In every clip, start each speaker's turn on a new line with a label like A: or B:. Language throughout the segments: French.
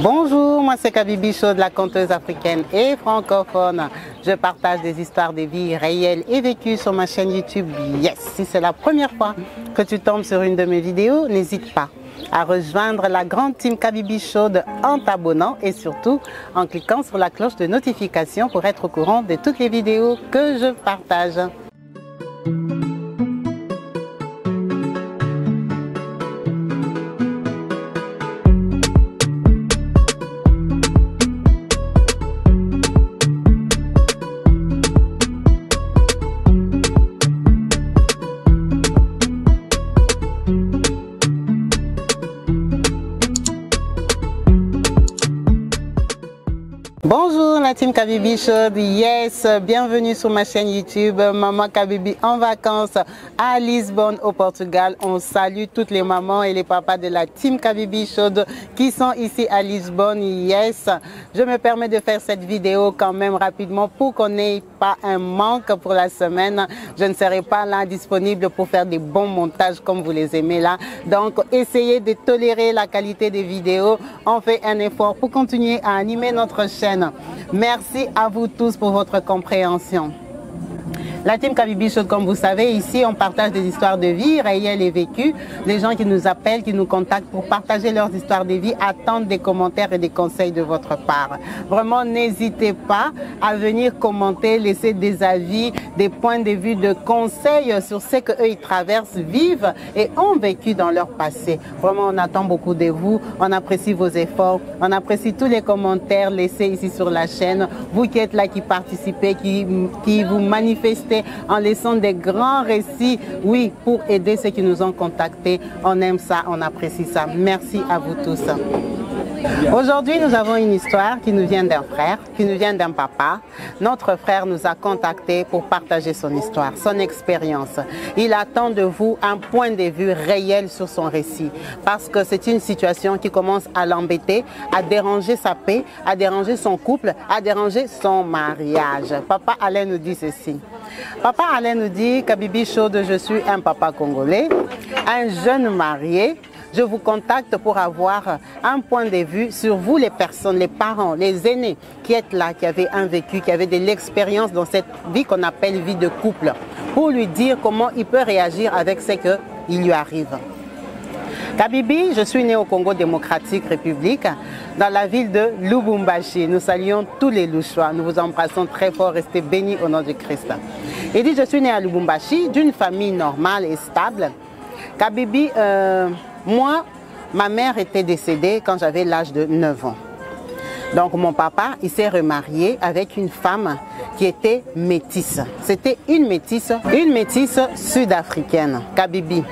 A: Bonjour, moi c'est Kabibi Show de la conteuse africaine et francophone. Je partage des histoires de vie réelles et vécues sur ma chaîne YouTube. Yes, si c'est la première fois que tu tombes sur une de mes vidéos, n'hésite pas à rejoindre la grande team Kabibi Show en t'abonnant et surtout en cliquant sur la cloche de notification pour être au courant de toutes les vidéos que je partage. Bonjour la team Kabibi Show, yes, bienvenue sur ma chaîne YouTube Maman Kabibi en vacances à Lisbonne au Portugal. On salue toutes les mamans et les papas de la team Kabibi Show qui sont ici à Lisbonne, yes. Je me permets de faire cette vidéo quand même rapidement pour qu'on n'ait pas un manque pour la semaine. Je ne serai pas là disponible pour faire des bons montages comme vous les aimez là. Donc essayez de tolérer la qualité des vidéos. On fait un effort pour continuer à animer notre chaîne. Merci à vous tous pour votre compréhension. La team Kabibi Show, comme vous savez, ici on partage des histoires de vie réelles et vécues. Les gens qui nous appellent, qui nous contactent pour partager leurs histoires de vie attendent des commentaires et des conseils de votre part. Vraiment, n'hésitez pas à venir commenter, laisser des avis, des points de vue, de conseils sur ce qu'eux ils traversent, vivent et ont vécu dans leur passé. Vraiment, on attend beaucoup de vous. On apprécie vos efforts. On apprécie tous les commentaires laissés ici sur la chaîne. Vous qui êtes là, qui participez, qui vous manifestez en laissant des grands récits, oui, pour aider ceux qui nous ont contactés. On aime ça, on apprécie ça. Merci à vous tous. Aujourd'hui, nous avons une histoire qui nous vient d'un frère, qui nous vient d'un papa. Notre frère nous a contactés pour partager son histoire, son expérience. Il attend de vous un point de vue réel sur son récit, parce que c'est une situation qui commence à l'embêter, à déranger sa paix, à déranger son couple, à déranger son mariage. Papa Alain nous dit ceci. Papa Alain nous dit, Kabibi Show, je suis un papa congolais, un jeune marié. Je vous contacte pour avoir un point de vue sur vous, les personnes, les parents, les aînés qui êtes là, qui avaient un vécu, qui avaient de l'expérience dans cette vie qu'on appelle vie de couple, pour lui dire comment il peut réagir avec ce qui lui arrive. Kabibi, je suis né au Congo démocratique République, dans la ville de Lubumbashi. Nous saluons tous les Louchois. Nous vous embrassons très fort. Restez bénis au nom de Christ. Il dit, je suis né à Lubumbashi, d'une famille normale et stable. Kabibi, moi, ma mère était décédée quand j'avais l'âge de 9 ans. Donc mon papa, il s'est remarié avec une femme qui était métisse. C'était une métisse sud-africaine, Kabibi.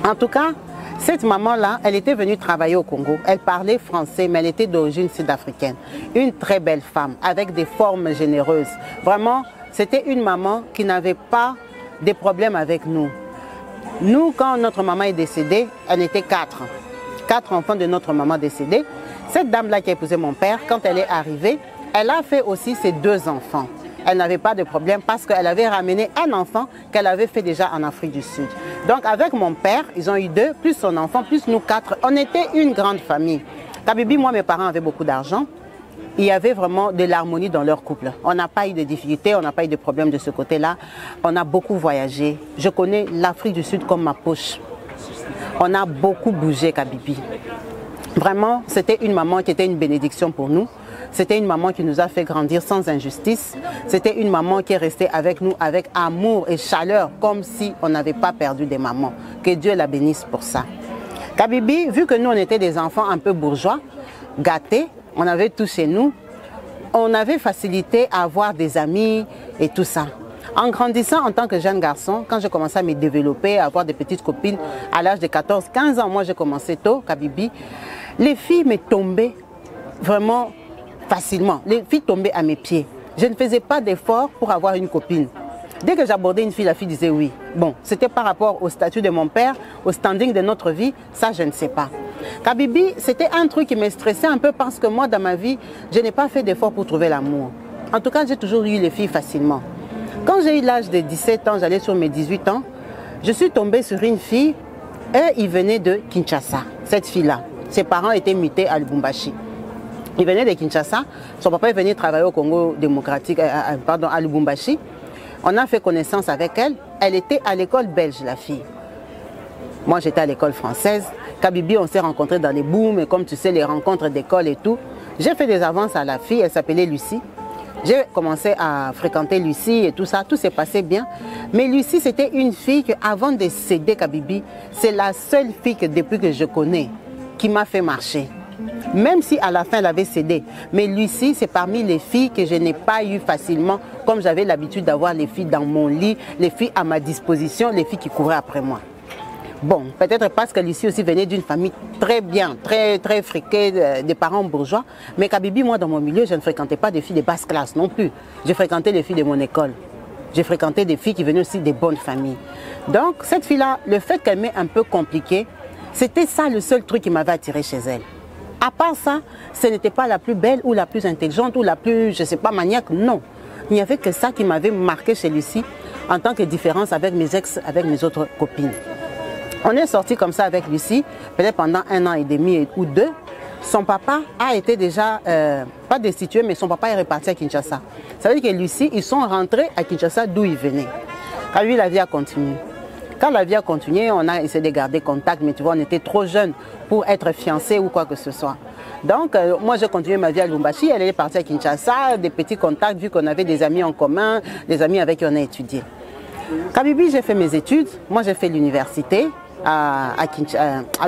A: En tout cas, cette maman-là, elle était venue travailler au Congo. Elle parlait français, mais elle était d'origine sud-africaine. Une très belle femme, avec des formes généreuses. Vraiment, c'était une maman qui n'avait pas de problèmes avec nous. Nous, quand notre maman est décédée, elle était 4 enfants de notre maman décédée. Cette dame-là qui a épousé mon père, quand elle est arrivée, elle a fait aussi ses 2 enfants. Elle n'avait pas de problème parce qu'elle avait ramené un enfant qu'elle avait fait déjà en Afrique du Sud. Donc avec mon père, ils ont eu 2, plus son enfant, plus nous 4. On était une grande famille. Kabibi, moi, mes parents avaient beaucoup d'argent. Il y avait vraiment de l'harmonie dans leur couple. On n'a pas eu de difficultés, on n'a pas eu de problèmes de ce côté-là. On a beaucoup voyagé. Je connais l'Afrique du Sud comme ma poche. On a beaucoup bougé, Kabibi. Vraiment, c'était une maman qui était une bénédiction pour nous. C'était une maman qui nous a fait grandir sans injustice. C'était une maman qui est restée avec nous avec amour et chaleur, comme si on n'avait pas perdu des mamans. Que Dieu la bénisse pour ça. Kabibi, vu que nous, on était des enfants un peu bourgeois, gâtés, on avait tout chez nous, on avait facilité à avoir des amis et tout ça. En grandissant en tant que jeune garçon, quand j'ai commencé à me développer, à avoir des petites copines, à l'âge de 14-15 ans, moi j'ai commencé tôt, Kabibi, les filles me tombaient vraiment facilement. Les filles tombaient à mes pieds. Je ne faisais pas d'effort pour avoir une copine. Dès que j'abordais une fille, la fille disait oui. Bon, c'était par rapport au statut de mon père, au standing de notre vie, ça je ne sais pas. Kabibi, c'était un truc qui me stressait un peu parce que moi, dans ma vie, je n'ai pas fait d'effort pour trouver l'amour. En tout cas, j'ai toujours eu les filles facilement. Quand j'ai eu l'âge de 17 ans, j'allais sur mes 18 ans, je suis tombée sur une fille, elle, il venait de Kinshasa, cette fille-là. Ses parents étaient mutés à Lubumbashi. Il venait de Kinshasa. Son papa est venu travailler au Congo démocratique, pardon, à Lubumbashi. On a fait connaissance avec elle. Elle était à l'école belge, la fille. Moi, j'étais à l'école française. Kabibi, on s'est rencontrés dans les booms, et comme tu sais, les rencontres d'école et tout. J'ai fait des avances à la fille, elle s'appelait Lucie. J'ai commencé à fréquenter Lucie et tout ça, tout s'est passé bien. Mais Lucie, c'était une fille que, avant de céder Kabibi, c'est la seule fille que depuis que je connais qui m'a fait marcher. Même si à la fin elle avait cédé. Mais Lucie, c'est parmi les filles que je n'ai pas eu facilement, comme j'avais l'habitude d'avoir les filles dans mon lit, les filles à ma disposition, les filles qui couraient après moi. Bon, peut-être parce que Lucie aussi venait d'une famille très bien, très friquée, des parents bourgeois. Mais Kabibi, moi, dans mon milieu, je ne fréquentais pas des filles de basse classe non plus. J'ai fréquenté les filles de mon école. J'ai fréquenté des filles qui venaient aussi des bonnes familles. Donc, cette fille-là, le fait qu'elle m'ait un peu compliquée, c'était ça le seul truc qui m'avait attiré chez elle. À part ça, ce n'était pas la plus belle ou la plus intelligente ou la plus, je ne sais pas, maniaque, non. Il n'y avait que ça qui m'avait marqué chez Lucie en tant que différence avec mes ex, avec mes autres copines. On est sorti comme ça avec Lucie, peut-être pendant 1 an et demi ou 2. Son papa a été déjà, pas destitué, mais son papa est reparti à Kinshasa. Ça veut dire que Lucie, ils sont rentrés à Kinshasa d'où ils venaient. Quand lui, la vie a continué. Quand la vie a continué, on a essayé de garder contact, mais tu vois, on était trop jeunes pour être fiancés ou quoi que ce soit. Donc, moi, j'ai continué ma vie à Lubumbashi. Elle est partie à Kinshasa, des petits contacts, vu qu'on avait des amis en commun, des amis avec qui on a étudié. Kabibi, j'ai fait mes études. Moi, j'ai fait l'université à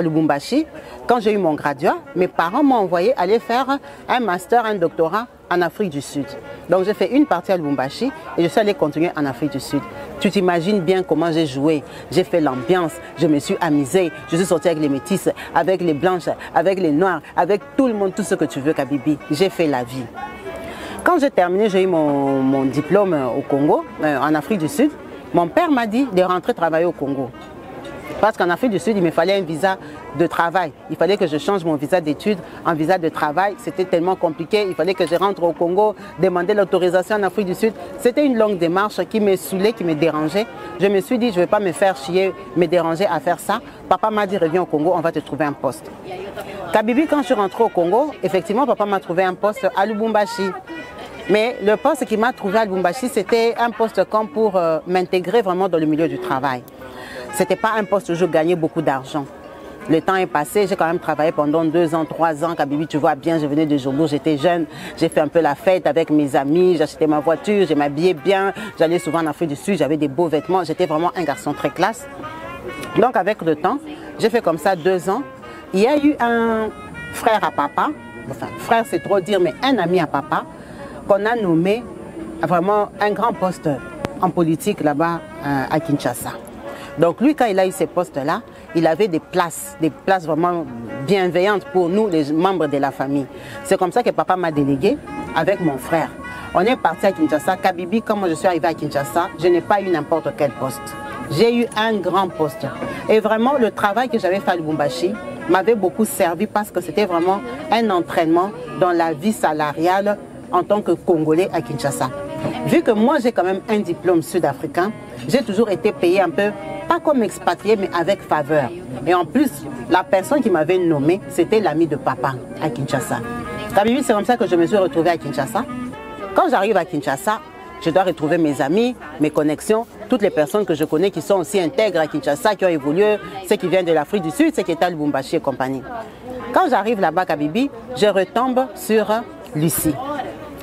A: Lubumbashi. Quand j'ai eu mon graduat, mes parents m'ont envoyé aller faire un master, un doctorat en Afrique du Sud. Donc j'ai fait une partie à Lubumbashi et je suis allée continuer en Afrique du Sud. Tu t'imagines bien comment j'ai joué, j'ai fait l'ambiance, je me suis amusée, je suis sortie avec les métisses, avec les blanches, avec les noirs, avec tout le monde, tout ce que tu veux, Kabibi. J'ai fait la vie. Quand j'ai terminé, j'ai eu mon diplôme au Congo, en Afrique du Sud. Mon père m'a dit de rentrer travailler au Congo. Parce qu'en Afrique du Sud, il me fallait un visa de travail. Il fallait que je change mon visa d'études en visa de travail. C'était tellement compliqué. Il fallait que je rentre au Congo, demander l'autorisation en Afrique du Sud. C'était une longue démarche qui me saoulait, qui me dérangeait. Je me suis dit, je ne vais pas me faire chier, me déranger à faire ça. Papa m'a dit, reviens au Congo, on va te trouver un poste. Kabibi, quand je suis rentrée au Congo, effectivement, papa m'a trouvé un poste à Lubumbashi. Mais le poste qui m'a trouvé à Lubumbashi, c'était un poste comme pour m'intégrer vraiment dans le milieu du travail. Ce n'était pas un poste où je gagnais beaucoup d'argent. Le temps est passé, j'ai quand même travaillé pendant 2 ans, 3 ans. Kabibi, tu vois bien, je venais de Jobo, j'étais jeune. J'ai fait un peu la fête avec mes amis, j'achetais ma voiture, je m'habillais bien. J'allais souvent en Afrique du Sud, j'avais des beaux vêtements. J'étais vraiment un garçon très classe. Donc avec le temps, j'ai fait comme ça 2 ans. Il y a eu un frère à papa, enfin frère c'est trop dire, mais un ami à papa, qu'on a nommé vraiment un grand poste en politique là-bas à Kinshasa. Donc lui, quand il a eu ces postes-là, il avait des places vraiment bienveillantes pour nous, les membres de la famille. C'est comme ça que papa m'a délégué avec mon frère. On est parti à Kinshasa. Kabibi, quand moi je suis arrivé à Kinshasa, je n'ai pas eu n'importe quel poste. J'ai eu un grand poste. Et vraiment, le travail que j'avais fait à Lubumbashi m'avait beaucoup servi parce que c'était vraiment un entraînement dans la vie salariale en tant que Congolais à Kinshasa. Vu que moi j'ai quand même un diplôme sud-africain, j'ai toujours été payé un peu, pas comme expatrié, mais avec faveur. Et en plus, la personne qui m'avait nommé, c'était l'ami de papa à Kinshasa. Kabibi, c'est comme ça que je me suis retrouvée à Kinshasa. Quand j'arrive à Kinshasa, je dois retrouver mes amis, mes connexions, toutes les personnes que je connais qui sont aussi intègres à Kinshasa, qui ont évolué, ceux qui viennent de l'Afrique du Sud, ceux qui étaient à Lubumbashi et compagnie. Quand j'arrive là-bas, Kabibi, je retombe sur Lucie.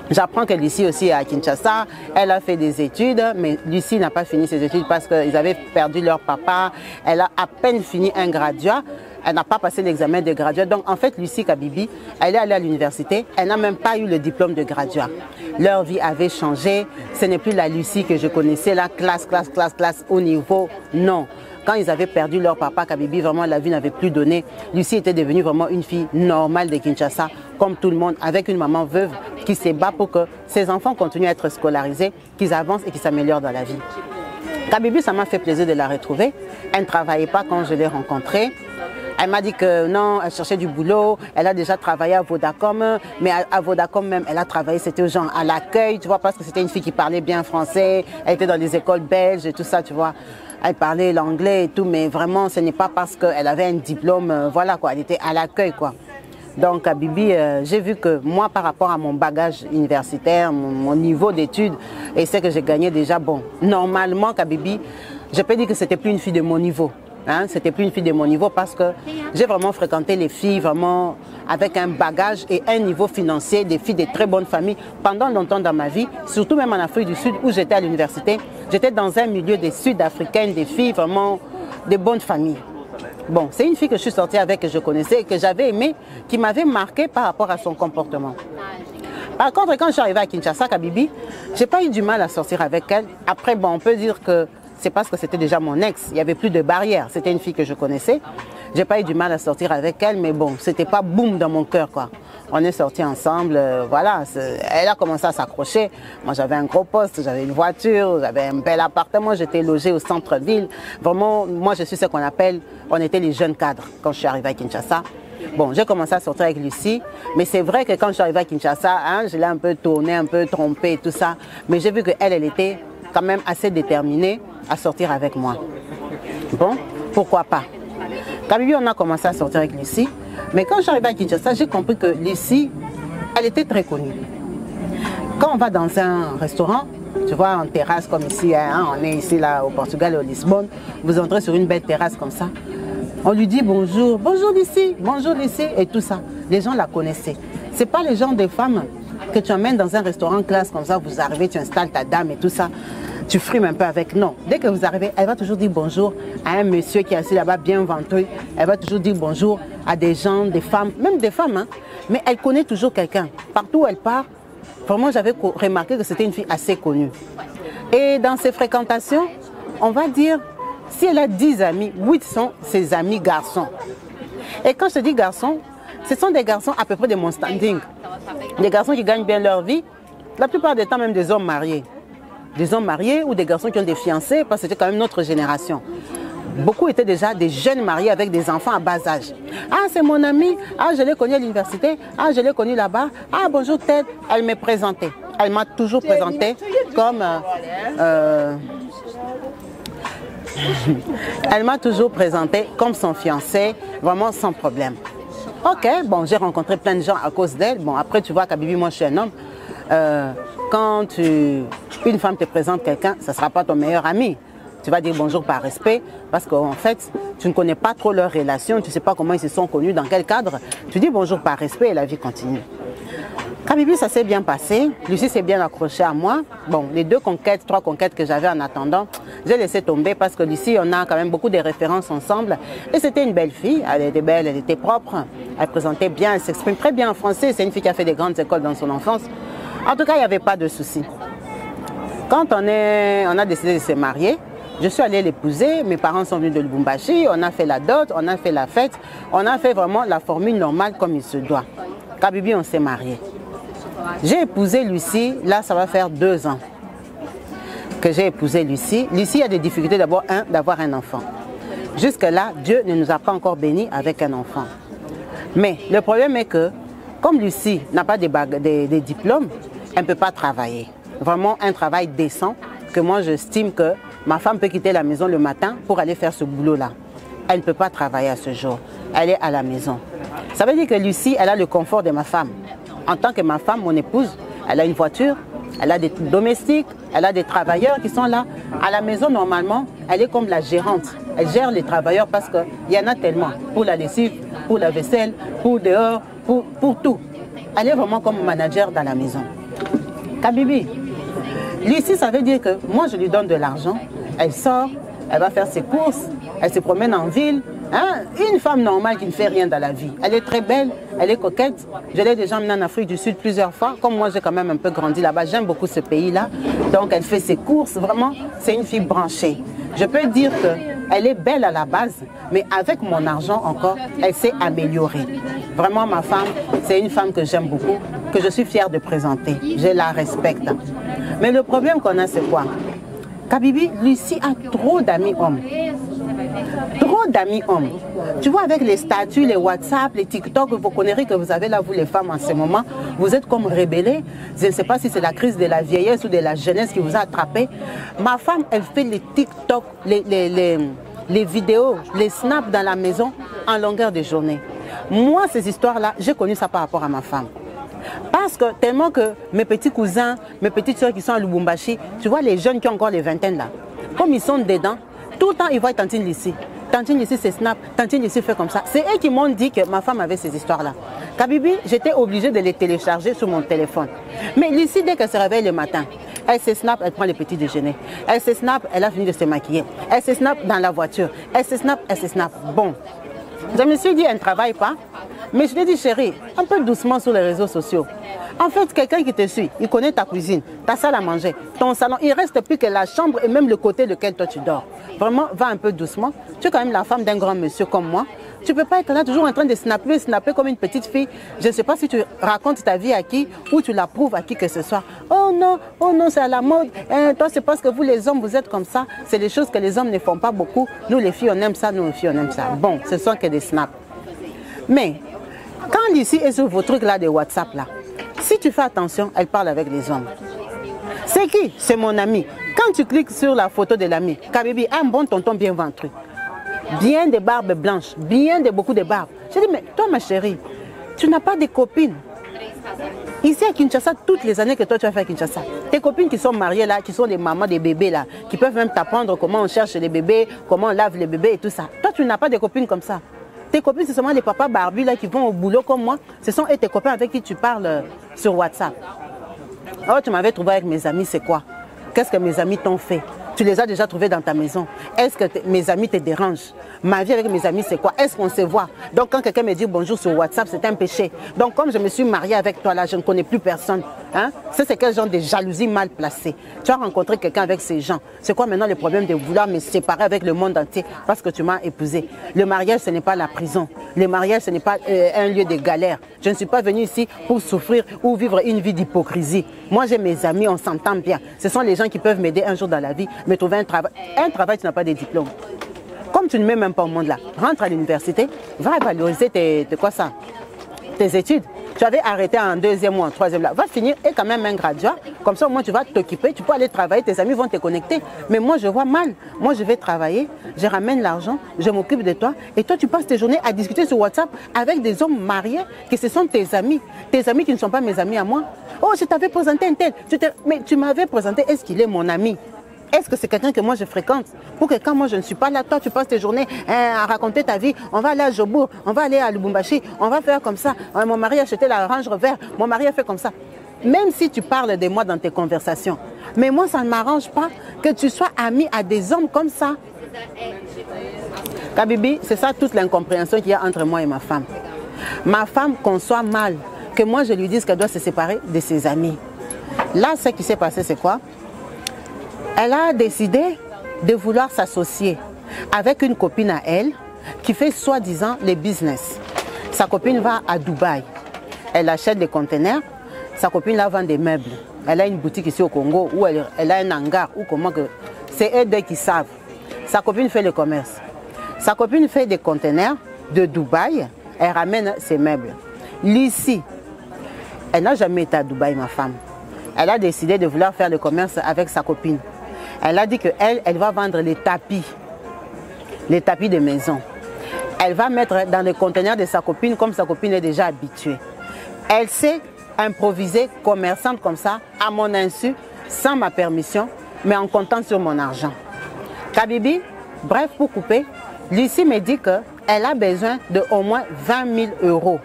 A: J'apprends que Lucie aussi est à Kinshasa, elle a fait des études, mais Lucie n'a pas fini ses études parce qu'ils avaient perdu leur papa. Elle a à peine fini un graduat, elle n'a pas passé l'examen de graduat. Donc en fait, Lucie Kabibi, elle est allée à l'université, elle n'a même pas eu le diplôme de graduat. Leur vie avait changé, ce n'est plus la Lucie que je connaissais, la classe haut niveau, non. Quand ils avaient perdu leur papa, Kabibi, vraiment la vie n'avait plus donné. Lucie était devenue vraiment une fille normale de Kinshasa, comme tout le monde, avec une maman veuve qui se bat pour que ses enfants continuent à être scolarisés, qu'ils avancent et qu'ils s'améliorent dans la vie. Kabibi, ça m'a fait plaisir de la retrouver. Elle ne travaillait pas quand je l'ai rencontrée. Elle m'a dit que non, elle cherchait du boulot, elle a déjà travaillé à Vodacom, mais à Vodacom même, elle a travaillé, c'était genre à l'accueil, tu vois, parce que c'était une fille qui parlait bien français, elle était dans les écoles belges et tout ça, tu vois. Elle parlait l'anglais et tout, mais vraiment, ce n'est pas parce qu'elle avait un diplôme, voilà quoi, elle était à l'accueil quoi. Donc, Kabibi, j'ai vu que moi, par rapport à mon bagage universitaire, mon niveau d'études, et c'est que j'ai gagné déjà, bon, normalement, Kabibi, je peux dire que c'était plus une fille de mon niveau. Hein, c'était plus une fille de mon niveau parce que j'ai vraiment fréquenté les filles vraiment avec un bagage et un niveau financier, des filles de très bonnes familles pendant longtemps dans ma vie, surtout même en Afrique du Sud où j'étais à l'université. J'étais dans un milieu des Sud-Africaines, des filles vraiment de bonnes familles. Bon, c'est une fille que je suis sortie avec, que je connaissais, que j'avais aimée, qui m'avait marqué par rapport à son comportement. Par contre, quand je suis arrivée à Kinshasa, Kabibi, j'ai pas eu du mal à sortir avec elle. Après, bon, on peut dire que c'est parce que c'était déjà mon ex. Il n'y avait plus de barrière. C'était une fille que je connaissais. J'ai pas eu du mal à sortir avec elle, mais bon, c'était pas boum dans mon cœur, quoi. On est sortis ensemble, voilà. Elle a commencé à s'accrocher. Moi, j'avais un gros poste, j'avais une voiture, j'avais un bel appartement, j'étais logée au centre-ville. Vraiment, moi, je suis ce qu'on appelle, on était les jeunes cadres quand je suis arrivée à Kinshasa. Bon, j'ai commencé à sortir avec Lucie, mais c'est vrai que quand je suis arrivée à Kinshasa, hein, je l'ai un peu tournée, un peu trompée et tout ça. Mais j'ai vu qu'elle, elle était quand même assez déterminée à sortir avec moi. Bon, pourquoi pas. Kabibi, on a commencé à sortir avec Lucie, mais quand je suis arrivée à Kinshasa, j'ai compris que Lucie, elle était très connue. Quand on va dans un restaurant, tu vois, en terrasse comme ici, hein, on est ici là au Portugal, au Lisbonne, vous entrez sur une belle terrasse comme ça, on lui dit bonjour, bonjour Lucie, et tout ça. Les gens la connaissaient. C'est pas les gens des femmes que tu emmènes dans un restaurant classe comme ça, vous arrivez, tu installes ta dame et tout ça. Tu frimes un peu avec. Non. Dès que vous arrivez, elle va toujours dire bonjour à un monsieur qui est assis là-bas bien ventré. Elle va toujours dire bonjour à des gens, des femmes, même des femmes. Hein. Mais elle connaît toujours quelqu'un. Partout où elle part, vraiment, j'avais remarqué que c'était une fille assez connue. Et dans ses fréquentations, on va dire, si elle a 10 amis, 8 sont ses amis garçons. Et quand je dis garçons, ce sont des garçons à peu près de mon standing. Des garçons qui gagnent bien leur vie, la plupart du temps même des hommes mariés. Des hommes mariés ou des garçons qui ont des fiancés, parce que c'était quand même notre génération. Beaucoup étaient déjà des jeunes mariés avec des enfants à bas âge. Ah, c'est mon ami, ah, je l'ai connu à l'université, ah, je l'ai connu là-bas, ah, bonjour Ted. Elle m'est présentée. Elle m'a toujours présentée comme... elle m'a toujours présentée comme son fiancé, vraiment sans problème. Ok, bon, j'ai rencontré plein de gens à cause d'elle. Bon, après, tu vois, Kabibi, moi, je suis un homme. Quand une femme te présente quelqu'un, ça ne sera pas ton meilleur ami. Tu vas dire bonjour par respect, parce qu'en fait, tu ne connais pas trop leur relation, tu ne sais pas comment ils se sont connus, dans quel cadre. Tu dis bonjour par respect et la vie continue. Kabibi, ça s'est bien passé. Lucie s'est bien accrochée à moi. Bon, les 2 conquêtes, 3 conquêtes que j'avais en attendant, j'ai laissé tomber parce que Lucie, on a quand même beaucoup de références ensemble. Et c'était une belle fille. Elle était belle, elle était propre. Elle présentait bien, elle s'exprime très bien en français. C'est une fille qui a fait des grandes écoles dans son enfance. En tout cas, il n'y avait pas de souci. Quand on a décidé de se marier, je suis allée l'épouser. Mes parents sont venus de Lubumbashi. On a fait la dot, on a fait la fête. On a fait vraiment la formule normale comme il se doit. Kabibi, on s'est mariés. J'ai épousé Lucie, là ça va faire 2 ans que j'ai épousé Lucie. Lucie a des difficultés d'abord, d'avoir un enfant. Jusque-là, Dieu ne nous a pas encore bénis avec un enfant. Mais le problème est que, comme Lucie n'a pas des diplômes, elle ne peut pas travailler. Vraiment un travail décent que moi j'estime que ma femme peut quitter la maison le matin pour aller faire ce boulot-là. Elle ne peut pas travailler à ce jour. Elle est à la maison. Ça veut dire que Lucie, elle a le confort de ma femme. En tant que ma femme, mon épouse, elle a une voiture, elle a des domestiques, elle a des travailleurs qui sont là. À la maison, normalement, elle est comme la gérante. Elle gère les travailleurs parce qu'il y en a tellement. Pour la lessive, pour la vaisselle, pour dehors, pour tout. Elle est vraiment comme manager dans la maison. Kabibi, Lucie, ça veut dire que moi, je lui donne de l'argent. Elle sort, elle va faire ses courses, elle se promène en ville. Hein? Une femme normale qui ne fait rien dans la vie. Elle est très belle, elle est coquette. Je l'ai déjà emmenée en Afrique du Sud plusieurs fois. Comme moi, j'ai quand même un peu grandi là-bas. J'aime beaucoup ce pays-là. Donc, elle fait ses courses. Vraiment, c'est une fille branchée. Je peux dire qu'elle est belle à la base, mais avec mon argent encore, elle s'est améliorée. Vraiment, ma femme, c'est une femme que j'aime beaucoup, que je suis fière de présenter. Je la respecte. Mais le problème qu'on a, c'est quoi? Kabibi, Lucie a trop d'amis hommes. Trop d'amis hommes. Tu vois, avec les statuts, les WhatsApp, les TikTok, vos conneries que vous avez là, vous les femmes, en ce moment, vous êtes comme rebellés. Je ne sais pas si c'est la crise de la vieillesse ou de la jeunesse qui vous a attrapé. Ma femme, elle fait les TikTok, les vidéos, les snaps dans la maison en longueur de journée. Moi, ces histoires-là, j'ai connu ça par rapport à ma femme. Parce que tellement que mes petits cousins, mes petites soeurs qui sont à Lubumbashi, tu vois les jeunes qui ont encore les vingtaines là, comme ils sont dedans, tout le temps ils voient Tantine Lissi. Tantine Lissi c'est snap, Tantine Lissi fait comme ça. C'est eux qui m'ont dit que ma femme avait ces histoires-là. Kabibi, j'étais obligée de les télécharger sur mon téléphone. Mais Lissi, dès qu'elle se réveille le matin, elle se snap, elle prend le petit déjeuner. Elle se snap, elle a fini de se maquiller. Elle se snap dans la voiture. Elle se snap, elle se snap. Bon, je me suis dit, elle ne travaille pas. Mais je lui ai dit, chérie, un peu doucement sur les réseaux sociaux. En fait, quelqu'un qui te suit, il connaît ta cuisine, ta salle à manger, ton salon. Il ne reste plus que la chambre et même le côté lequel toi tu dors. Vraiment, va un peu doucement. Tu es quand même la femme d'un grand monsieur comme moi. Tu ne peux pas être là toujours en train de snapper comme une petite fille. Je ne sais pas si tu racontes ta vie à qui ou tu la prouves à qui que ce soit. Oh non, c'est à la mode. Toi, c'est parce que vous les hommes, vous êtes comme ça. C'est des choses que les hommes ne font pas beaucoup. Nous les filles, on aime ça, nous les filles, on aime ça. Bon, ce sont que des snaps. Mais, quand Lissi est sur vos trucs là de WhatsApp là, si tu fais attention, elle parle avec les hommes. C'est qui? C'est mon ami. Quand tu cliques sur la photo de l'ami, Kabibi, un bon tonton bien ventru. Bien de barbes blanches, beaucoup de barbes. Je dis, mais toi ma chérie, tu n'as pas de copines. Ici à Kinshasa, toutes les années que toi tu as fait à Kinshasa, tes copines qui sont mariées là, qui sont des mamans des bébés là, qui peuvent même t'apprendre comment on cherche les bébés, comment on lave les bébés et tout ça. Toi tu n'as pas de copines comme ça. Tes copines, c'est seulement les papas barbus là qui vont au boulot comme moi. Ce sont tes copains avec qui tu parles sur WhatsApp. Oh, tu m'avais trouvé avec mes amis, c'est quoi? Qu'est-ce que mes amis t'ont fait? Tu les as déjà trouvés dans ta maison. Est-ce que mes amis te dérangent? Ma vie avec mes amis, c'est quoi? Est-ce qu'on se voit? Donc, quand quelqu'un me dit bonjour sur WhatsApp, c'est un péché. Donc, comme je me suis mariée avec toi là, je ne connais plus personne. Hein? C'est quel genre de jalousie mal placée? Tu as rencontré quelqu'un avec ces gens. C'est quoi maintenant le problème de vouloir me séparer avec le monde entier parce que tu m'as épousé? Le mariage, ce n'est pas la prison. Le mariage, ce n'est pas un lieu de galère. Je ne suis pas venue ici pour souffrir ou vivre une vie d'hypocrisie. Moi, j'ai mes amis, on s'entend bien. Ce sont les gens qui peuvent m'aider un jour dans la vie, me trouver un travail. Un travail, tu n'as pas de diplôme. Comme tu ne mets même pas au monde là, rentre à l'université, va valoriser tes études. Tu avais arrêté en deuxième ou en troisième là, va finir et quand même un graduat. Comme ça, au moins tu vas t'occuper, tu peux aller travailler, tes amis vont te connecter. Mais moi, je vois mal. Moi, je vais travailler, je ramène l'argent, je m'occupe de toi. Et toi, tu passes tes journées à discuter sur WhatsApp avec des hommes mariés, que ce sont tes amis qui ne sont pas mes amis à moi. Oh, je t'avais présenté un tel. Mais tu m'avais présenté, est-ce qu'il est mon ami? Est-ce que c'est quelqu'un que moi je fréquente? Pour que quand moi je ne suis pas là, toi tu passes tes journées à raconter ta vie. On va aller à Jobourg, on va aller à Lubumbashi, on va faire comme ça. Mon mari a acheté la Range Rover, mon mari a fait comme ça. Même si tu parles de moi dans tes conversations. Mais moi ça ne m'arrange pas que tu sois ami à des hommes comme ça. Kabibi, c'est ça toute l'incompréhension qu'il y a entre moi et ma femme. Ma femme conçoit mal que moi je lui dise qu'elle doit se séparer de ses amis. Là, ce qui s'est passé, c'est quoi? Elle a décidé de vouloir s'associer avec une copine à elle qui fait soi-disant les business. Sa copine va à Dubaï. Elle achète des conteneurs. Sa copine là vend des meubles. Elle a une boutique ici au Congo où elle a un hangar. Ou comment que... C'est eux deux qui savent. Sa copine fait le commerce. Sa copine fait des conteneurs de Dubaï. Elle ramène ses meubles. Lissi, elle n'a jamais été à Dubaï, ma femme. Elle a décidé de vouloir faire le commerce avec sa copine. Elle a dit qu'elle va vendre les tapis de maison. Elle va mettre dans le conteneur de sa copine comme sa copine est déjà habituée. Elle s'est improvisée commerçante comme ça, à mon insu, sans ma permission, mais en comptant sur mon argent. Kabibi, bref, pour couper, Lissi me dit qu'elle a besoin de au moins 20 000 €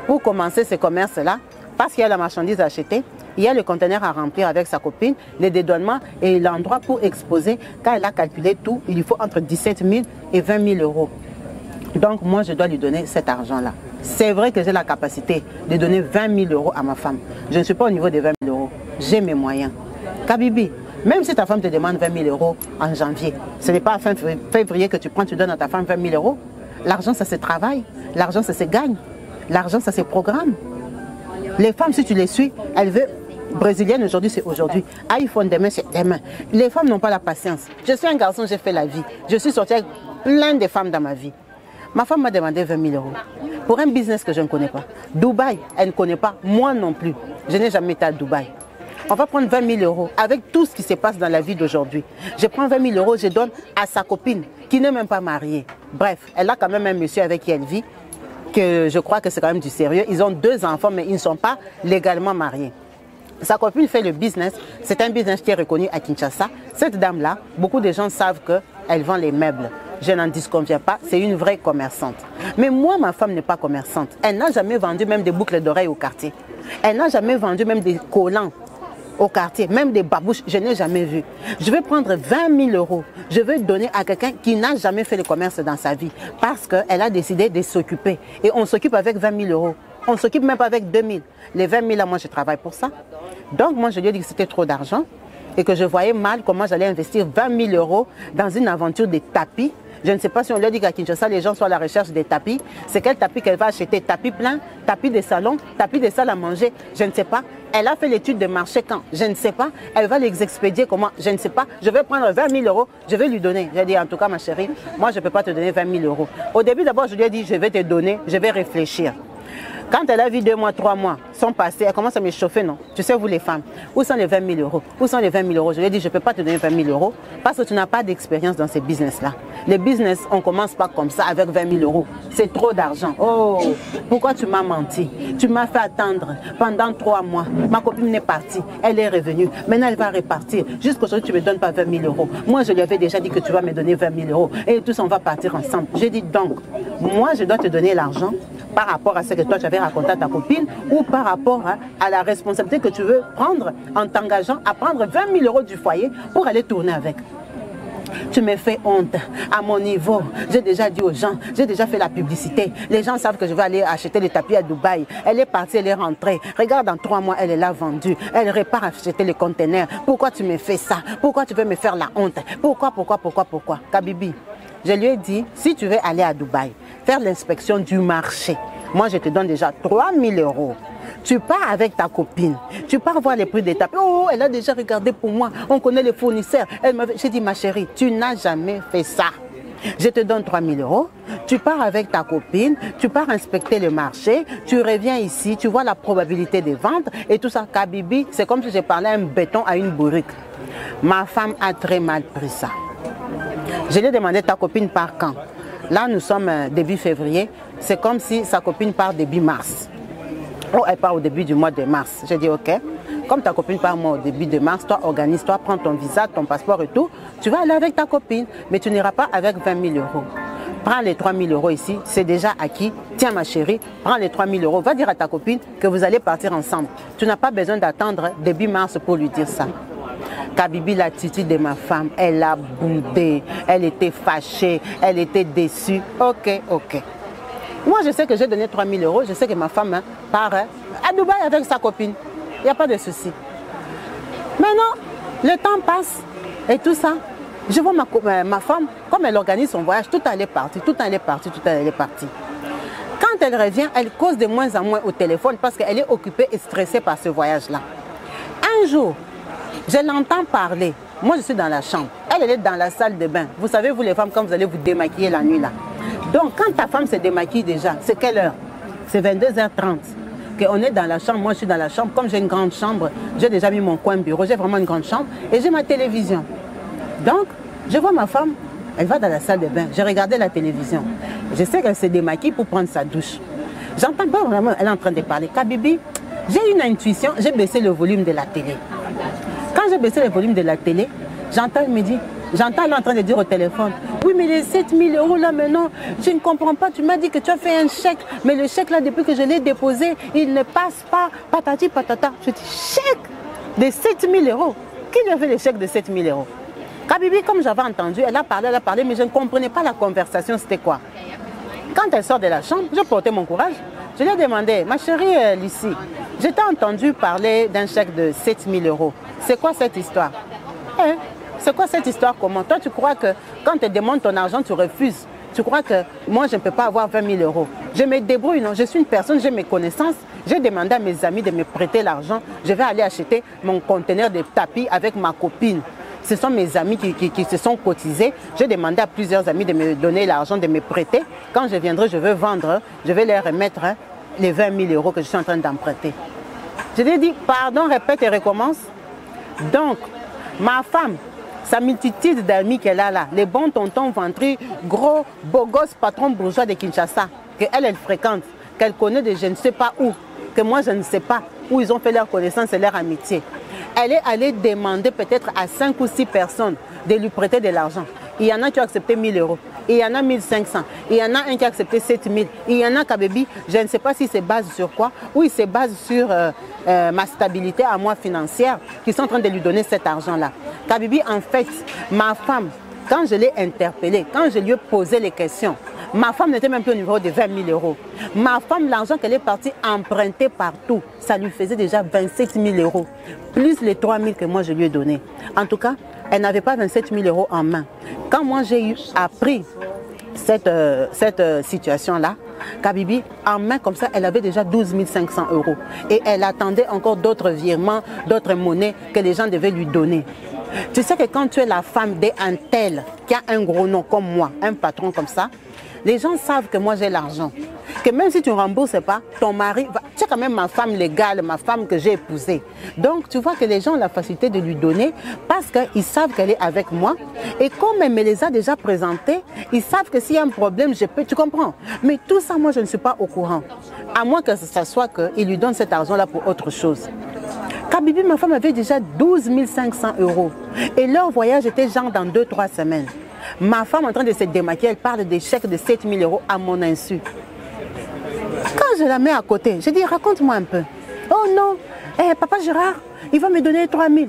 A: pour commencer ce commerce-là, parce qu'il y a la marchandise à acheter. Il y a le conteneur à remplir avec sa copine, les dédouanements et l'endroit pour exposer. Quand elle a calculé tout, il lui faut entre 17 000 et 20 000 €. Donc moi, je dois lui donner cet argent-là. C'est vrai que j'ai la capacité de donner 20 000 € à ma femme. Je ne suis pas au niveau des 20 000 €. J'ai mes moyens. Kabibi, même si ta femme te demande 20 000 € en janvier, ce n'est pas à fin février que tu prends, tu donnes à ta femme 20 000 €. L'argent, ça se travaille. L'argent, ça se gagne. L'argent, ça se programme. Les femmes, si tu les suis, elles veulent... Brésilienne aujourd'hui, c'est aujourd'hui. iPhone demain, c'est demain. Les femmes n'ont pas la patience. Je suis un garçon, j'ai fait la vie. Je suis sortie avec plein de femmes dans ma vie. Ma femme m'a demandé 20 000 € pour un business que je ne connais pas. Dubaï, elle ne connaît pas. Moi non plus. Je n'ai jamais été à Dubaï. On va prendre 20 000 € avec tout ce qui se passe dans la vie d'aujourd'hui. Je prends 20 000 €, je donne à sa copine qui n'est même pas mariée. Bref, elle a quand même un monsieur avec qui elle vit. que je crois que c'est quand même du sérieux. Ils ont 2 enfants, mais ils ne sont pas légalement mariés. Sa copine fait le business. C'est un business qui est reconnu à Kinshasa. Cette dame-là, beaucoup de gens savent qu'elle vend les meubles. Je n'en disconviens pas, c'est une vraie commerçante. Mais moi, ma femme n'est pas commerçante. Elle n'a jamais vendu même des boucles d'oreilles au quartier. Elle n'a jamais vendu même des collants au quartier, même des babouches, je n'ai jamais vu. Je vais prendre 20 000 euros. Je vais donner à quelqu'un qui n'a jamais fait le commerce dans sa vie parce qu'elle a décidé de s'occuper. Et on s'occupe avec 20 000 euros. On ne s'occupe même pas avec 2 000. Les 20 000, là, moi, je travaille pour ça. Donc, moi, je lui ai dit que c'était trop d'argent et que je voyais mal comment j'allais investir 20 000 euros dans une aventure des tapis. Je ne sais pas si on lui a dit qu'à Kinshasa, les gens sont à la recherche des tapis. C'est quel tapis qu'elle va acheter? Tapis plein, tapis de salon, tapis de salle à manger? Je ne sais pas. Elle a fait l'étude de marché quand? Je ne sais pas. Elle va les expédier comment? Je ne sais pas. Je vais prendre 20 000 euros, je vais lui donner. J'ai dit, en tout cas, ma chérie, moi, je ne peux pas te donner 20 000 euros. Au début, d'abord, je lui ai dit, je vais te donner, je vais réfléchir. Quand elle a vu 2 mois, 3 mois sont passés, elle commence à me chauffer, non? Tu sais, vous les femmes, où sont les 20 000 euros? Où sont les 20 000 euros? Je lui ai dit, je ne peux pas te donner 20 000 euros parce que tu n'as pas d'expérience dans ces business-là. Les business, on ne commence pas comme ça avec 20 000 euros. C'est trop d'argent. Oh, pourquoi tu m'as menti? Tu m'as fait attendre pendant 3 mois. Ma copine est partie, elle est revenue. Maintenant, elle va repartir. Jusqu'aujourd'hui, tu ne me donnes pas 20 000 euros. Moi, je lui avais déjà dit que tu vas me donner 20 000 euros. Et tous, on va partir ensemble. J'ai dit donc, moi, je dois te donner l'argent par rapport à ce que toi, tu avais raconté à ta copine ou par rapport à la responsabilité que tu veux prendre en t'engageant à prendre 20 000 euros du foyer pour aller tourner avec. Tu me fais honte à mon niveau. J'ai déjà dit aux gens, j'ai déjà fait la publicité. Les gens savent que je vais aller acheter les tapis à Dubaï. Elle est partie, elle est rentrée. Regarde, dans 3 mois, elle est là vendue. Elle repart acheter les conteneurs. Pourquoi tu me fais ça? Pourquoi tu veux me faire la honte? Pourquoi? Kabibi, je lui ai dit, si tu veux aller à Dubaï, faire l'inspection du marché, moi je te donne déjà 3 000 euros. Tu pars avec ta copine, tu pars voir les prix des tapis. Oh, elle a déjà regardé pour moi, on connaît les fournisseurs. J'ai dit, ma chérie, tu n'as jamais fait ça. Je te donne 3 000 euros, tu pars avec ta copine, tu pars inspecter le marché, tu reviens ici, tu vois la probabilité des ventes et tout ça. Kabibi, c'est comme si je parlais un béton à une bourrique. Ma femme a très mal pris ça. Je lui ai demandé, ta copine part quand? Là, nous sommes début février, c'est comme si sa copine part début mars. Oh, elle part au début du mois de mars. J'ai dit, ok, comme ta copine part au début de mars, toi, organise-toi, prends ton visa, ton passeport et tout. Tu vas aller avec ta copine, mais tu n'iras pas avec 20 000 euros. Prends les 3 000 euros ici, c'est déjà acquis. Tiens, ma chérie, prends les 3 000 euros. Va dire à ta copine que vous allez partir ensemble. Tu n'as pas besoin d'attendre début mars pour lui dire ça. Kabibi, l'attitude de ma femme, elle a boudé, elle était fâchée, elle était déçue. Ok. Moi, je sais que j'ai donné 3 000 euros, je sais que ma femme part à Dubaï avec sa copine. Il n'y a pas de souci. Maintenant, le temps passe et tout ça. Je vois ma femme, comme elle organise son voyage, tout elle est partie. Quand elle revient, elle cause de moins en moins au téléphone parce qu'elle est occupée et stressée par ce voyage-là. Un jour, je l'entends parler. Moi, je suis dans la chambre. Elle est dans la salle de bain. Vous savez, vous les femmes, quand vous allez vous démaquiller la nuit là. Donc, quand ta femme se démaquille déjà, c'est quelle heure? C'est 22h30. On est dans la chambre, moi je suis dans la chambre. Comme j'ai une grande chambre, j'ai déjà mis mon coin bureau, j'ai vraiment une grande chambre et j'ai ma télévision. Donc, je vois ma femme, elle va dans la salle de bain. J'ai regardé la télévision. Je sais qu'elle se démaquille pour prendre sa douche. J'entends pas vraiment, elle est en train de parler. Kabibi, j'ai une intuition, j'ai baissé le volume de la télé. Quand j'ai baissé le volume de la télé, j'entends, elle me dit, j'entends elle est en train de dire au téléphone, oui mais les 7 000 euros là maintenant, je ne comprends pas, tu m'as dit que tu as fait un chèque, mais le chèque là depuis que je l'ai déposé, il ne passe pas, patati patata. Je dis, chèque de 7 000 euros? Qui lui a fait le chèque de 7 000 euros? Kabibi, comme j'avais entendu, elle a parlé, mais je ne comprenais pas la conversation, c'était quoi? Quand elle sort de la chambre, j'ai porté mon courage, je lui ai demandé, ma chérie Lucie, je t'ai entendu parler d'un chèque de 7 000 euros. C'est quoi cette histoire? C'est quoi cette histoire? Comment? Toi, tu crois que quand tu demandes ton argent, tu refuses? Tu crois que moi, je ne peux pas avoir 20 000 euros? Je me débrouille, non? Je suis une personne, j'ai mes connaissances. J'ai demandé à mes amis de me prêter l'argent. Je vais aller acheter mon conteneur de tapis avec ma copine. Ce sont mes amis qui se sont cotisés. J'ai demandé à plusieurs amis de me donner l'argent, de me prêter. Quand je viendrai, je veux vendre, je vais leur remettre les 20 000 euros que je suis en train d'emprunter. Je lui ai dit, pardon, répète et recommence. Donc, ma femme, sa multitude d'amis qu'elle a là, les bons tontons ventrus, gros, beaux gosses, patrons bourgeois de Kinshasa, qu'elle fréquente, qu'elle connaît de je ne sais pas où, que moi je ne sais pas où ils ont fait leur connaissance et leur amitié. Elle est allée demander peut-être à 5 ou 6 personnes de lui prêter de l'argent. Il y en a qui ont accepté 1000 euros. Il y en a 1500. Il y en a un qui a accepté 7000. Il y en a Kabibi, je ne sais pas s'il se base sur quoi, ou il se base sur ma stabilité à moi financière, qui sont en train de lui donner cet argent-là. Kabibi, en fait, ma femme, quand je l'ai interpellée, quand je lui ai posé les questions, ma femme n'était même plus au niveau de 20 000 euros. Ma femme, l'argent qu'elle est partie emprunter partout, ça lui faisait déjà 27 000 euros, plus les 3 000 que moi je lui ai donnés. En tout cas, elle n'avait pas 27 000 euros en main. Quand moi j'ai appris cette situation-là, Kabibi, en main comme ça, elle avait déjà 12 500 euros. Et elle attendait encore d'autres virements, d'autres monnaies que les gens devaient lui donner. Tu sais que quand tu es la femme d'un tel qui a un gros nom comme moi, un patron comme ça, les gens savent que moi j'ai l'argent. Que même si tu ne rembourses pas, ton mari va... Tu es quand même ma femme légale, ma femme que j'ai épousée. Donc tu vois que les gens ont la facilité de lui donner parce qu'ils savent qu'elle est avec moi. Et comme elle me les a déjà présentés, ils savent que s'il y a un problème, je peux... Tu comprends? Mais tout ça, moi je ne suis pas au courant. À moins que ce soit qu'il lui donne cet argent-là pour autre chose. Kabibi, ma femme avait déjà 12 500 euros. Et leur voyage était genre dans 2-3 semaines. Ma femme en train de se démaquiller, elle parle des chèques de 7 000 euros à mon insu. Quand je la mets à côté, je dis raconte-moi un peu. Oh non, papa Gérard, il va me donner 3 000.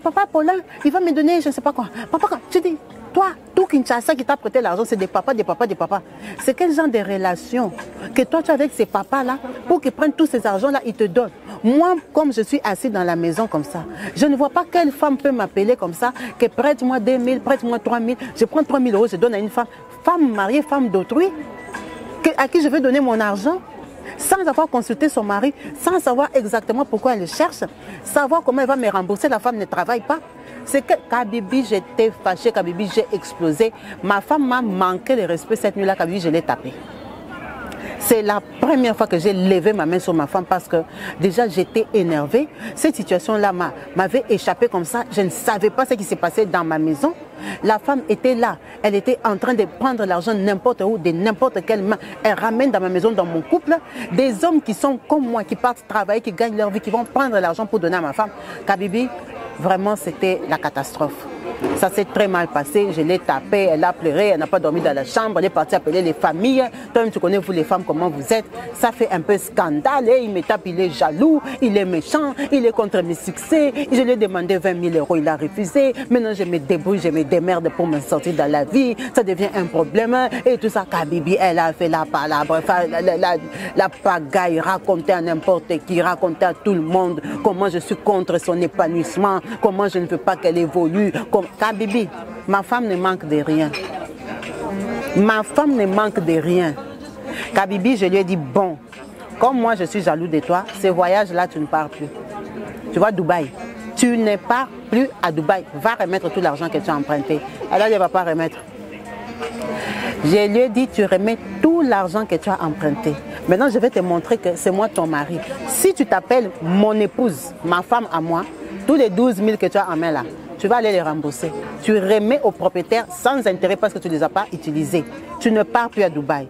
A: Papa Paulin, il va me donner je ne sais pas quoi. Papa, je dis, toi, tout Kinshasa qui t'a prêté l'argent, c'est des papas, des papas, des papas. C'est quel genre de relation que toi tu as avec ces papas-là pour qu'ils prennent tous ces argents-là, ils te donnent. Moi, comme je suis assise dans la maison comme ça, je ne vois pas quelle femme peut m'appeler comme ça, que prête-moi 2 000, prête-moi 3 000, je prends 3 000 euros, je donne à une femme, femme mariée, femme d'autrui, à qui je vais donner mon argent, sans avoir consulté son mari, sans savoir exactement pourquoi elle le cherche, savoir comment elle va me rembourser, la femme ne travaille pas. C'est que Kabibi, j'étais fâchée, Kabibi, j'ai explosé. Ma femme m'a manqué de respect cette nuit-là, Kabibi, je l'ai tapée. C'est la première fois que j'ai levé ma main sur ma femme parce que déjà j'étais énervée. Cette situation-là m'avait échappé comme ça. Je ne savais pas ce qui s'est passé dans ma maison. La femme était là. Elle était en train de prendre l'argent n'importe où, de n'importe quelle main. Elle ramène dans ma maison, dans mon couple, des hommes qui sont comme moi, qui partent travailler, qui gagnent leur vie, qui vont prendre l'argent pour donner à ma femme. Kabibi, vraiment c'était la catastrophe. Ça s'est très mal passé, je l'ai tapé, elle a pleuré, elle n'a pas dormi dans la chambre, elle est partie appeler les familles. Toi-même, tu connais, vous les femmes, comment vous êtes. Ça fait un peu scandale, et il me tape, il est jaloux, il est méchant, il est contre mes succès. Je lui ai demandé 20 000 euros, il a refusé. Maintenant, je me débrouille, je me démerde pour me sortir dans la vie. Ça devient un problème. Et tout ça, Kabibi, elle a fait la palabre, la pagaille, raconter à n'importe qui, raconter à tout le monde comment je suis contre son épanouissement, comment je ne veux pas qu'elle évolue. Kabibi, ma femme ne manque de rien. Ma femme ne manque de rien. Kabibi, je lui ai dit, bon, comme moi je suis jaloux de toi, ce voyage-là, tu ne pars plus. Tu vois, Dubaï, tu ne pars plus à Dubaï. Va remettre tout l'argent que tu as emprunté. Elle ne va pas remettre. Je lui ai dit, tu remets tout l'argent que tu as emprunté. Maintenant, je vais te montrer que c'est moi ton mari. Si tu t'appelles mon épouse, ma femme à moi, tous les 12 000 que tu as en main là, tu vas aller les rembourser. Tu remets au propriétaire sans intérêt parce que tu ne les as pas utilisés. Tu ne pars plus à Dubaï.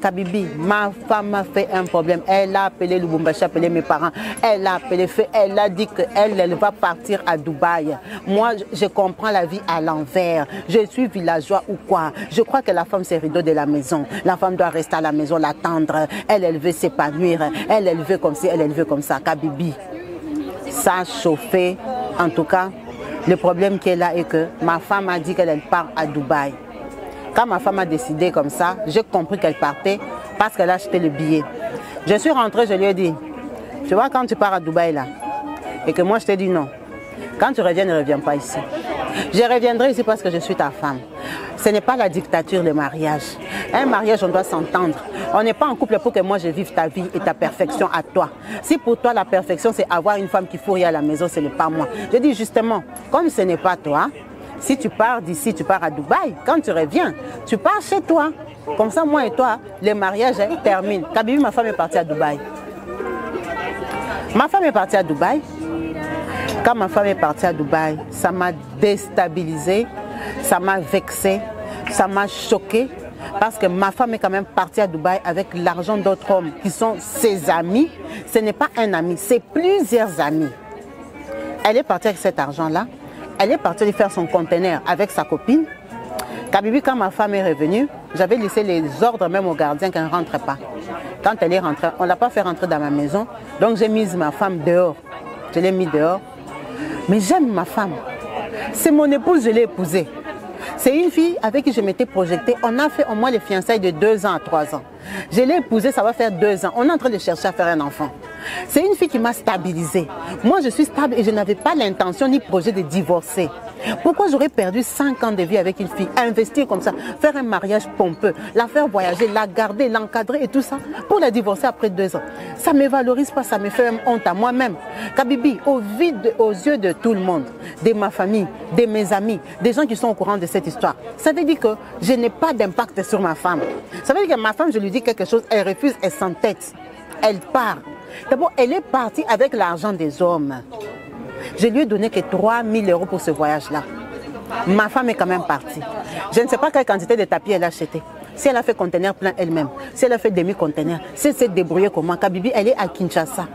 A: Kabibi, ma femme a fait un problème. Elle a appelé Lubumbashi, a appelé mes parents. Elle a appelé Feu. Elle a dit qu'elle va partir à Dubaï. Moi, je comprends la vie à l'envers. Je suis villageois ou quoi. Je crois que la femme, c'est rideau de la maison. La femme doit rester à la maison, l'attendre. Elle veut s'épanouir. Elle veut comme ci, elle veut comme ça. Kabibi, ça a chauffé. En tout cas, le problème qui est là est que ma femme a dit qu'elle part à Dubaï. Quand ma femme a décidé comme ça, j'ai compris qu'elle partait parce qu'elle a acheté le billet. Je suis rentrée, je lui ai dit, tu vois quand tu pars à Dubaï là, et que moi je t'ai dit non, quand tu reviens, ne reviens pas ici. Je reviendrai ici parce que je suis ta femme. Ce n'est pas la dictature, le mariage. Un mariage, on doit s'entendre. On n'est pas en couple pour que moi je vive ta vie et ta perfection à toi. Si pour toi la perfection c'est avoir une femme qui fourrit à la maison, ce n'est pas moi. Je dis justement, comme ce n'est pas toi, si tu pars d'ici, tu pars à Dubaï, quand tu reviens, tu pars chez toi. Comme ça, moi et toi, le mariage termine. Kabibi, ma femme est partie à Dubaï. Ma femme est partie à Dubaï. Quand ma femme est partie à Dubaï, ça m'a déstabilisé, ça m'a vexé, ça m'a choqué. Parce que ma femme est quand même partie à Dubaï avec l'argent d'autres hommes qui sont ses amis. Ce n'est pas un ami, c'est plusieurs amis. Elle est partie avec cet argent-là. Elle est partie faire son conteneur avec sa copine. Kabibi, quand ma femme est revenue, j'avais laissé les ordres même au gardien qu'elle ne rentre pas. Quand elle est rentrée, on ne l'a pas fait rentrer dans ma maison. Donc j'ai mis ma femme dehors. Je l'ai mis dehors. Mais j'aime ma femme. C'est mon épouse, je l'ai épousée. C'est une fille avec qui je m'étais projetée. On a fait au moins les fiançailles de 2 ans à 3 ans. Je l'ai épousée, ça va faire 2 ans. On est en train de chercher à faire un enfant. C'est une fille qui m'a stabilisée. Moi, je suis stable et je n'avais pas l'intention ni projet de divorcer. Pourquoi j'aurais perdu 5 ans de vie avec une fille, investir comme ça, faire un mariage pompeux, la faire voyager, la garder, l'encadrer et tout ça, pour la divorcer après 2 ans? Ça ne me valorise pas, ça me fait même honte à moi-même. Kabibi, aux yeux de tout le monde, de ma famille, de mes amis, des gens qui sont au courant de cette histoire, ça veut dire que je n'ai pas d'impact sur ma femme. Ça veut dire que ma femme, je lui dis quelque chose, elle refuse, elle s'entête, elle part. D'abord, elle est partie avec l'argent des hommes. Je lui ai donné que 3 000 € pour ce voyage-là. Ma femme est quand même partie. Je ne sais pas quelle quantité de tapis elle a acheté. Si elle a fait conteneur plein elle-même, si elle a fait demi-conteneur, si elle s'est débrouillée comment. Kabibi, elle est à Kinshasa.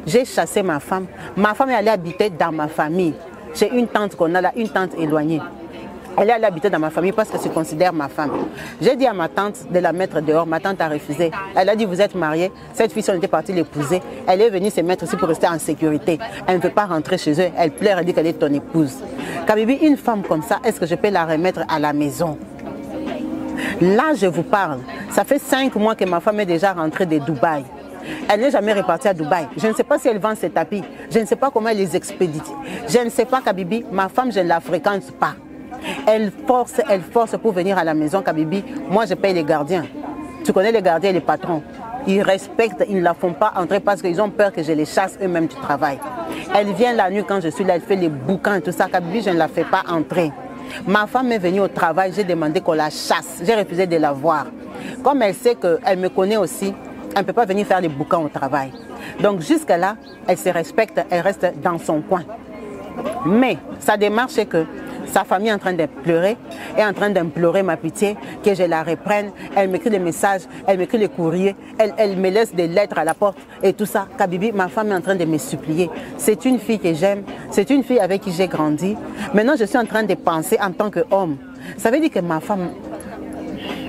A: J'ai chassé ma femme. Ma femme est allée habiter dans ma famille. J'ai une tante qu'on a là, une tante éloignée. Elle est allée habiter dans ma famille parce qu'elle se considère ma femme. J'ai dit à ma tante de la mettre dehors. Ma tante a refusé. Elle a dit, vous êtes mariés. Cette fille, si on était parti l'épouser, elle est venue se mettre ici pour rester en sécurité. Elle ne veut pas rentrer chez eux. Elle pleure, elle dit qu'elle est ton épouse. Kabibi, une femme comme ça, est-ce que je peux la remettre à la maison? Là, je vous parle. Ça fait 5 mois que ma femme est déjà rentrée de Dubaï. Elle n'est jamais repartie à Dubaï. Je ne sais pas si elle vend ses tapis. Je ne sais pas comment elle les expédie. Je ne sais pas, Kabibi, ma femme, je ne la fréquente pas. Elle force pour venir à la maison, Kabibi. Moi, je paye les gardiens. Tu connais les gardiens et les patrons. Ils respectent, ils ne la font pas entrer parce qu'ils ont peur que je les chasse eux-mêmes du travail. Elle vient la nuit quand je suis là, elle fait les bouquins et tout ça. Kabibi, je ne la fais pas entrer. Ma femme est venue au travail, j'ai demandé qu'on la chasse. J'ai refusé de la voir. Comme elle sait qu'elle me connaît aussi, elle ne peut pas venir faire les bouquins au travail. Donc jusque-là, elle se respecte, elle reste dans son coin. Mais sa démarche est que sa famille est en train de pleurer, est en train d'implorer ma pitié, que je la reprenne. Elle m'écrit des messages, elle m'écrit des courriers, elle me laisse des lettres à la porte et tout ça. Kabibi, ma femme est en train de me supplier. C'est une fille que j'aime, c'est une fille avec qui j'ai grandi. Maintenant, je suis en train de penser en tant qu'homme. Ça veut dire que ma femme...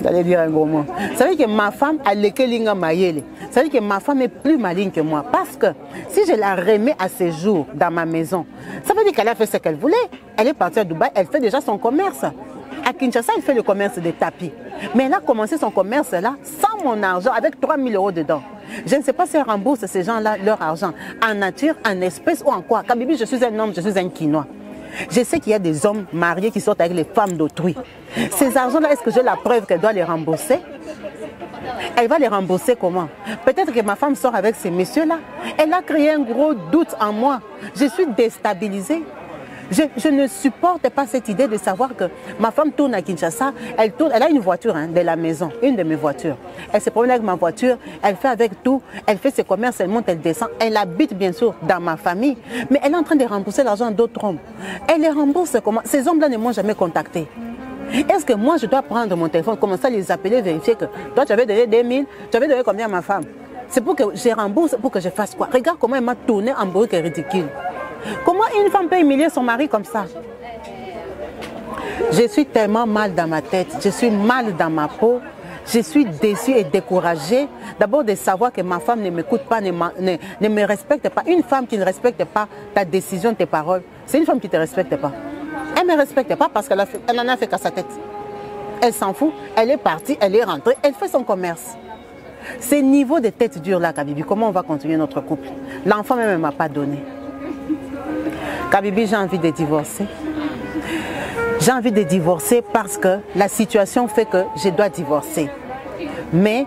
A: J'allais dire un gros mot. Ça veut dire que ma femme a lekelinga mayele. Ça veut dire que ma femme est plus maligne que moi. Parce que si je la remets à ses jours dans ma maison, ça veut dire qu'elle a fait ce qu'elle voulait. Elle est partie à Dubaï, elle fait déjà son commerce. À Kinshasa, elle fait le commerce des tapis. Mais elle a commencé son commerce là, sans mon argent, avec 3 000 € dedans. Je ne sais pas si elle rembourse ces gens-là leur argent en nature, en espèces ou en quoi. Kabibi, je suis un homme, je suis un Quinois. Je sais qu'il y a des hommes mariés qui sortent avec les femmes d'autrui. Ces argents-là, est-ce que j'ai la preuve qu'elle doit les rembourser? Elle va les rembourser comment? Peut-être que ma femme sort avec ces messieurs-là. Elle a créé un gros doute en moi. Je suis déstabilisée. Je ne supporte pas cette idée de savoir que ma femme tourne à Kinshasa, elle a une voiture de la maison, une de mes voitures. Elle se promène avec ma voiture, elle fait avec tout, elle fait ses commerces, elle monte, elle descend. Elle habite bien sûr dans ma famille, mais elle est en train de rembourser l'argent d'autres hommes. Elle les rembourse comment? Ces hommes-là ne m'ont jamais contacté. Est-ce que moi je dois prendre mon téléphone, commencer à les appeler, vérifier que toi tu avais donné 2 000, tu avais donné combien à ma femme? C'est pour que je rembourse, pour que je fasse quoi? Regarde comment elle m'a tourné en bourrique ridicule. Comment une femme peut humilier son mari comme ça? Je suis tellement mal dans ma tête, je suis mal dans ma peau, je suis déçue et découragée. D'abord de savoir que ma femme ne m'écoute pas, ne me respecte pas. Une femme qui ne respecte pas ta décision, tes paroles, c'est une femme qui ne te respecte pas. Elle ne me respecte pas parce qu'elle n'en a fait qu'à sa tête. Elle s'en fout, elle est partie, elle est rentrée, elle fait son commerce. Ces niveaux de tête dure là, Kabibi, comment on va continuer notre couple? L'enfant même ne m'a pas donné. Kabibi, j'ai envie de divorcer. J'ai envie de divorcer parce que la situation fait que je dois divorcer. Mais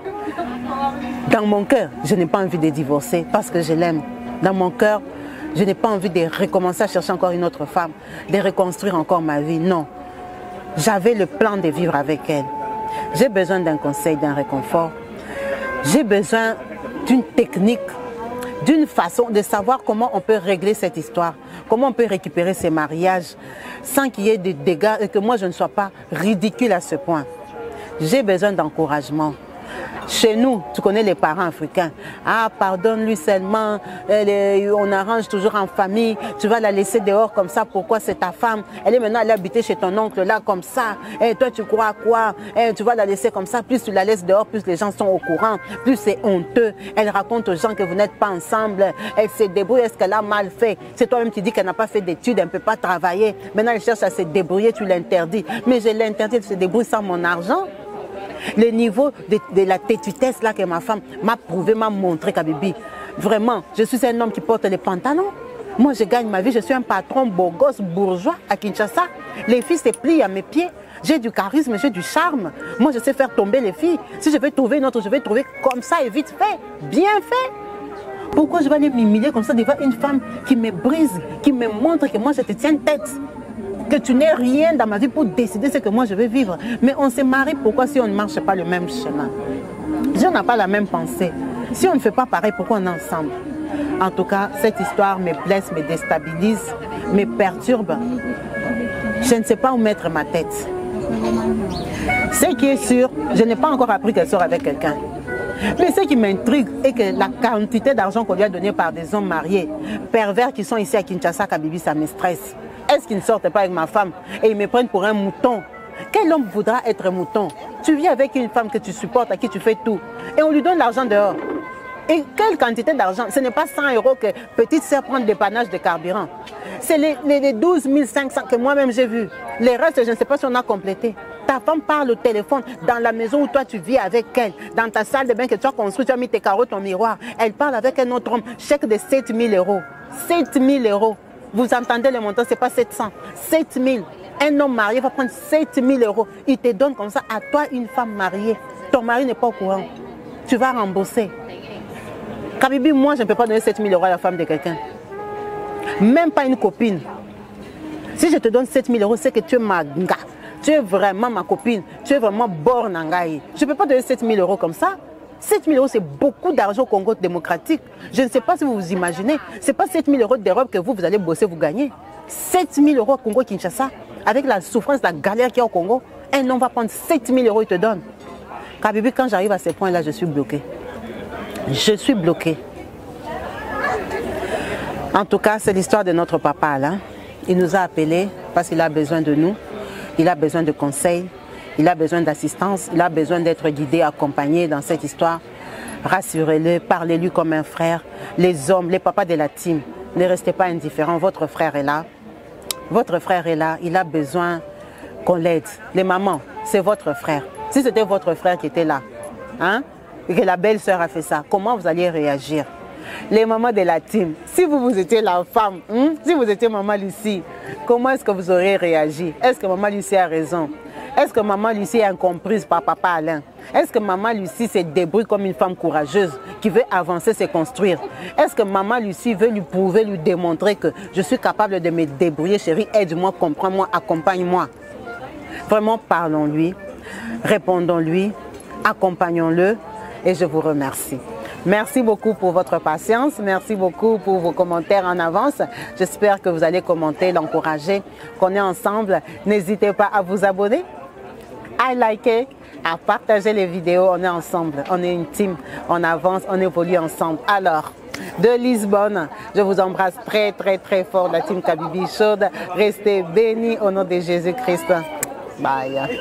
A: dans mon cœur, je n'ai pas envie de divorcer parce que je l'aime. Dans mon cœur, je n'ai pas envie de recommencer à chercher encore une autre femme, de reconstruire encore ma vie. Non. J'avais le plan de vivre avec elle. J'ai besoin d'un conseil, d'un réconfort. J'ai besoin d'une technique, d'une façon de savoir comment on peut régler cette histoire, comment on peut récupérer ces mariages sans qu'il y ait des dégâts et que moi je ne sois pas ridicule à ce point. J'ai besoin d'encouragement. Chez nous, tu connais les parents africains. Ah, pardonne-lui seulement, on arrange toujours en famille, tu vas la laisser dehors comme ça, pourquoi c'est ta femme? Elle est maintenant allée habiter chez ton oncle là comme ça. Et toi, tu crois à quoi? Tu vas la laisser comme ça, plus tu la laisses dehors, plus les gens sont au courant, plus c'est honteux. Elle raconte aux gens que vous n'êtes pas ensemble, elle se débrouille, est-ce qu'elle a mal fait? C'est toi-même qui dis qu'elle n'a pas fait d'études, elle ne peut pas travailler. Maintenant, elle cherche à se débrouiller, tu l'interdis. Mais je l'interdis, elle se débrouille sans mon argent. Le niveau de la têtutesse là que ma femme m'a prouvé, m'a montré, Kabibi. Vraiment, je suis un homme qui porte les pantalons. Moi, je gagne ma vie, je suis un patron beau gosse, bourgeois à Kinshasa. Les filles se plient à mes pieds. J'ai du charisme, j'ai du charme. Moi, je sais faire tomber les filles. Si je vais trouver une autre, je vais trouver comme ça et vite fait, bien fait. Pourquoi je vais aller m'humilier comme ça devant une femme qui me brise, qui me montre que moi, je te tiens tête? Que tu n'es rien dans ma vie pour décider ce que moi je vais vivre. Mais on se marie, pourquoi si on ne marche pas le même chemin? Si on n'a pas la même pensée, si on ne fait pas pareil, pourquoi on est ensemble? En tout cas, cette histoire me blesse, me déstabilise, me perturbe. Je ne sais pas où mettre ma tête. Ce qui est sûr, je n'ai pas encore appris qu'elle sort avec quelqu'un. Mais ce qui m'intrigue est que la quantité d'argent qu'on lui a donné par des hommes mariés, pervers qui sont ici à Kinshasa, Kabibi, ça me stresse. Est-ce qu'ils ne sortent pas avec ma femme et ils me prennent pour un mouton? Quel homme voudra être un mouton? Tu vis avec une femme que tu supportes, à qui tu fais tout, et on lui donne l'argent dehors. Et quelle quantité d'argent? Ce n'est pas 100 € que petite sœur prend de dépannage de carburant. C'est les 12 500 que moi-même j'ai vu. Les restes, je ne sais pas si on a complété. Ta femme parle au téléphone dans la maison où toi tu vis avec elle, dans ta salle de bain que tu as construite, tu as mis tes carreaux, ton miroir. Elle parle avec un autre homme, chèque de 7 000 €. 7 000 €. Vous entendez le montant, ce n'est pas 700, 7 000. Un homme marié va prendre 7 000 €. Il te donne comme ça à toi une femme mariée. Ton mari n'est pas au courant. Tu vas rembourser. Kabibi, moi, je ne peux pas donner 7 000 € à la femme de quelqu'un. Même pas une copine. Si je te donne 7 000 €, c'est que tu es ma gars. Tu es vraiment ma copine. Tu es vraiment borne en gaï. Je ne peux pas donner 7 000 € comme ça. 7 000 €, c'est beaucoup d'argent au Congo démocratique. Je ne sais pas si vous vous imaginez. Ce n'est pas 7 000 € d'Europe que vous allez bosser, vous gagnez. 7 000 € au Congo-Kinshasa, avec la souffrance, la galère qu'il y a au Congo, un homme va prendre 7 000 €, il te donne. Kabibi, quand j'arrive à ce point-là, je suis bloqué. Je suis bloqué. En tout cas, c'est l'histoire de notre papa là. Il nous a appelés parce qu'il a besoin de nous. Il a besoin de conseils. Il a besoin d'assistance, il a besoin d'être guidé, accompagné dans cette histoire. Rassurez-le, parlez-lui comme un frère. Les hommes, les papas de la team, ne restez pas indifférents. Votre frère est là. Votre frère est là. Il a besoin qu'on l'aide. Les mamans, c'est votre frère. Si c'était votre frère qui était là, hein, et que la belle-sœur a fait ça, comment vous alliez réagir? Les mamans de la team, si vous étiez la femme, si vous étiez maman Lucie, comment est-ce que vous auriez réagi? Est-ce que maman Lucie a raison? Est-ce que maman Lucie est incomprise par papa Alain? Est-ce que maman Lucie se débrouille comme une femme courageuse qui veut avancer, se construire? Est-ce que maman Lucie veut lui prouver, lui démontrer que je suis capable de me débrouiller, chérie, aide-moi, comprends-moi, accompagne-moi? Vraiment, parlons-lui, répondons-lui, accompagnons-le et je vous remercie. Merci beaucoup pour votre patience, merci beaucoup pour vos commentaires en avance. J'espère que vous allez commenter, l'encourager, qu'on est ensemble. N'hésitez pas à vous abonner, à liker, à partager les vidéos. On est ensemble, on est une team, on avance, on évolue ensemble. Alors, de Lisbonne, je vous embrasse très très très fort, la team Kabibi Chaude. Restez bénis au nom de Jésus-Christ. Bye.